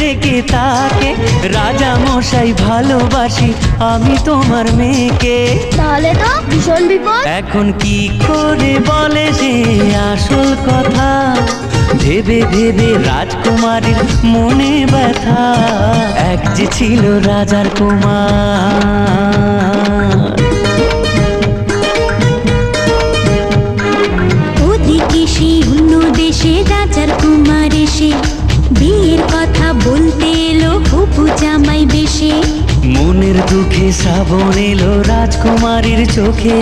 রেখে তাকে রাজা মশাই ভালোবাসি আমি তোমার মেয়েকে। তাহলে তো ভীষণ বিপদ। এখন কি করে বলে সে আসল কথা, ভেবে ভেবে রাজকুমারীর মনে ব্যথা। এক যে ছিল রাজার কুমার। ওদিকে সেই অন্য দেশে রাজার কুমার এসে বিয়ের কথা বলতে এলো হবু জামাই বেশে। মনের দুঃখে শ্রাবণ এলো রাজকুমারীর চোখে।